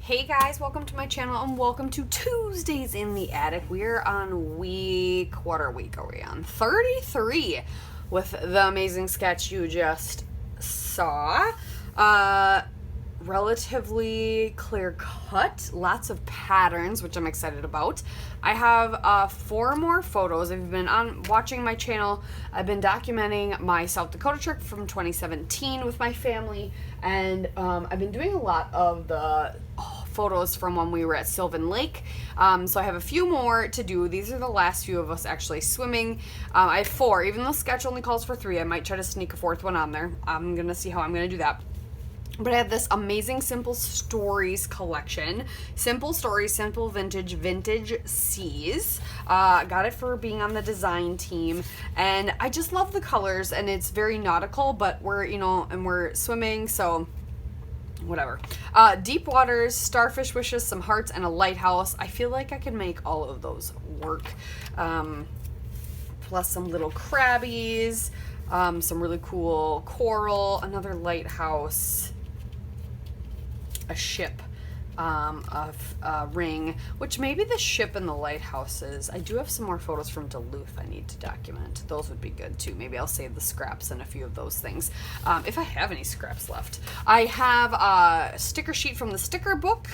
Hey guys, welcome to my channel and welcome to Tuesdays in the Attic. We're on what week are we on? 33 with the amazing sketch you just saw. Relatively clear cut, lots of patterns, which I'm excited about. I have 4 more photos. If you've been watching my channel, I've been documenting my South Dakota trip from 2017 with my family, and I've been doing a lot of the photos from when we were at Sylvan Lake. So I have a few more to do. These are the last few of us actually swimming. I have 4, even though sketch only calls for 3. I might try to sneak a 4th one on there. I'm gonna see how I'm gonna do that. But I have this amazing Simple Stories collection. Simple Stories, Simple Vintage Seas. Got it for being on the design team. And I just love the colors, and it's very nautical, but we're swimming, so whatever. Deep Waters, Starfish Wishes, some hearts, and a lighthouse. I feel like I can make all of those work. Plus some little crabbies, some really cool coral, another lighthouse, a ship, a ring, which maybe the ship and the lighthouses. I do have some more photos from Duluth I need to document. Those would be good too. Maybe I'll save the scraps and a few of those things, if I have any scraps left. I have a sticker sheet from the sticker book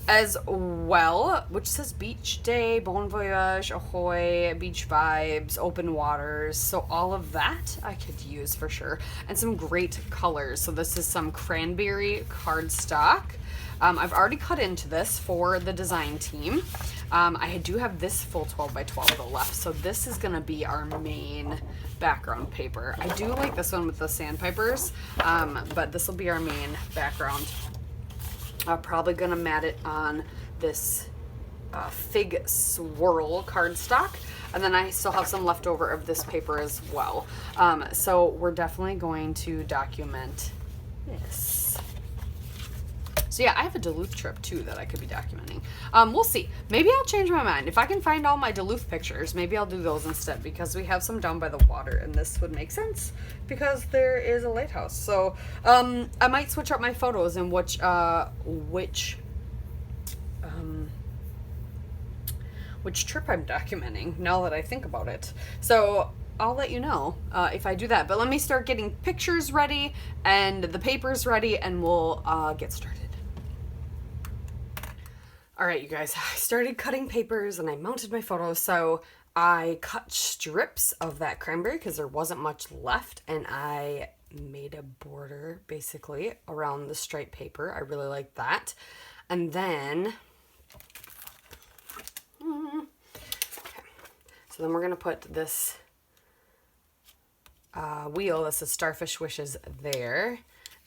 as well, which says Beach Day, Bon Voyage, Ahoy, Beach Vibes, Open Waters. So all of that I could use for sure. And some great colors. So this is some cranberry cardstock. I've already cut into this for the design team. I do have this full 12 by 12 though left. So this is going to be our main background paper. I do like this one with the sandpipers, but this will be our main background. I'm probably gonna mat it on this fig swirl cardstock, and then I still have some leftover of this paper as well. So we're definitely going to document this. So yeah, I have a Duluth trip too that I could be documenting. We'll see. Maybe I'll change my mind. If I can find all my Duluth pictures, maybe I'll do those instead, because we have some down by the water and this would make sense because there is a lighthouse. So I might switch up my photos and which trip I'm documenting now that I think about it. So I'll let you know if I do that. But let me start getting pictures ready and the papers ready, and we'll get started. All right, you guys, I started cutting papers and I mounted my photos. So I cut strips of that cranberry because there wasn't much left, and I made a border basically around the striped paper. I really like that. And then, so then we're gonna put this wheel that says Starfish Wishes there.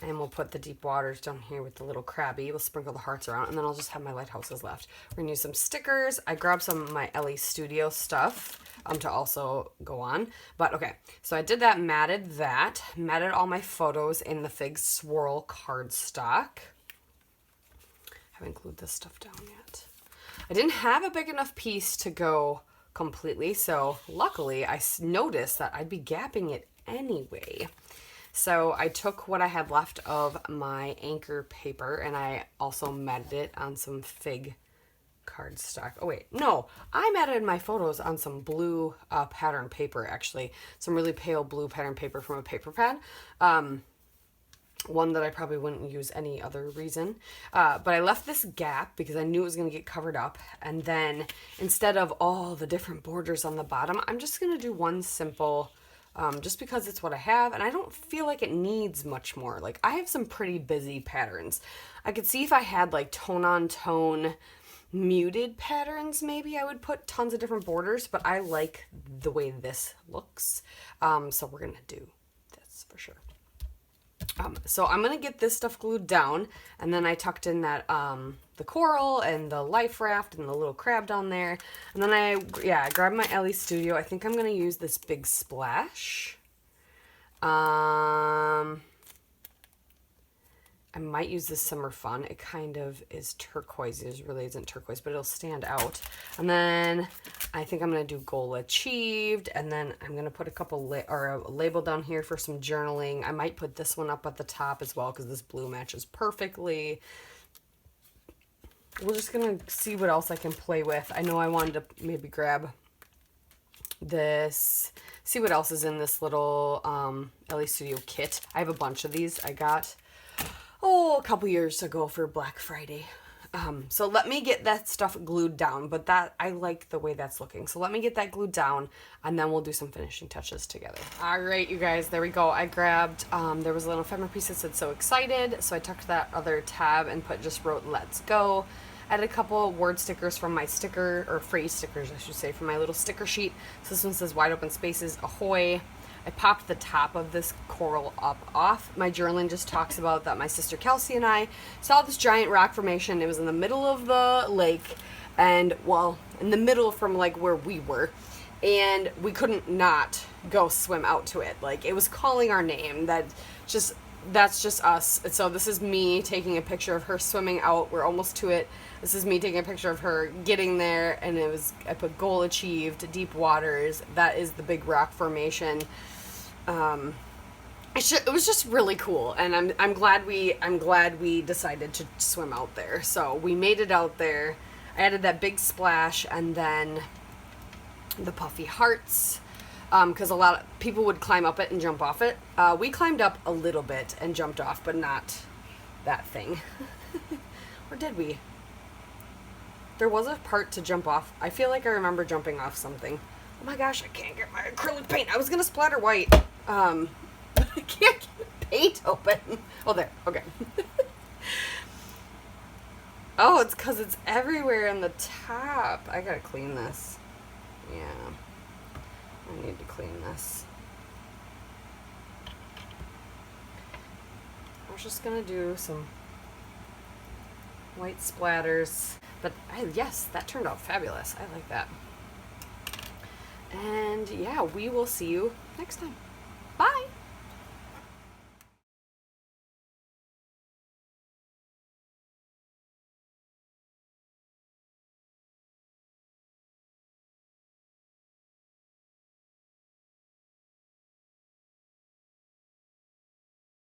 And we'll put the Deep Waters down here with the little crabby. We'll sprinkle the hearts around, and then I'll just have my lighthouses left. We're gonna use some stickers. I grabbed some of my Ellie Studio stuff to also go on. But okay, so I did that, matted all my photos in the fig swirl cardstock. Haven't glued this stuff down yet. I didn't have a big enough piece to go completely, so luckily I noticed that I'd be gapping it anyway. So I took what I had left of my anchor paper, and I also matted it on some fig cardstock. Oh wait, no, I matted my photos on some blue pattern paper, actually. Some really pale blue pattern paper from a paper pad. One that I probably wouldn't use any other reason. But I left this gap because I knew it was going to get covered up. And then instead of all the different borders on the bottom, I'm just going to do one simple, just because it's what I have, and I don't feel like it needs much more. Like, I have some pretty busy patterns. I could see if I had like tone-on-tone muted patterns, maybe I would put tons of different borders, but I like the way this looks. So we're gonna do this for sure. So I'm gonna get this stuff glued down, and then I tucked in that the coral and the life raft and the little crab down there, and then I grabbed my Ellie Studio. I think I'm gonna use this Big Splash. I might use this Summer Fun. It kind of is turquoise. It really isn't turquoise, but it'll stand out. And then I think I'm going to do goal achieved. And then I'm going to put a couple a label down here for some journaling. I might put this one up at the top as well because this blue matches perfectly. we're just gonna see what else I can play with. I know I wanted to maybe grab this, see what else is in this little LA Studio kit. I have a bunch of these I got, a couple years ago for Black Friday. So let me get that stuff glued down, but that, I like the way that's looking. So let me get that glued down and then we'll do some finishing touches together. All right, you guys, there we go. I grabbed, there was a little ephemera piece that said "so excited." So I tucked that other tab and wrote "let's go." I had a couple word stickers from my sticker, or phrase stickers, I should say, from my little sticker sheet. So this one says "wide open spaces, ahoy." I popped the top of this coral up off. My journaling just talks about that my sister Kelsey and I saw this giant rock formation. It was in the middle of the lake, and, well, in the middle from, like, where we were. And we couldn't not go swim out to it. Like, it was calling our name. That's just us. And so this is me taking a picture of her swimming out. We're almost to it. This is me taking a picture of her getting there, and I put "goal achieved, deep waters." That is the big rock formation. It was just really cool, and I'm glad we decided to swim out there. So we made it out there. I added that big splash, and then the puffy hearts, because a lot of people would climb up it and jump off it. We climbed up a little bit and jumped off, but not that thing. Or did we? There was a part to jump off. I feel like I remember jumping off something. Oh my gosh, I can't get my acrylic paint. I was gonna splatter white. I can't get the paint open. Oh, there. Okay. Oh, it's because it's everywhere in the top. I gotta clean this. Yeah. I need to clean this. I was just gonna do some white splatters. But yes, that turned out fabulous. I like that. And yeah, we will see you next time.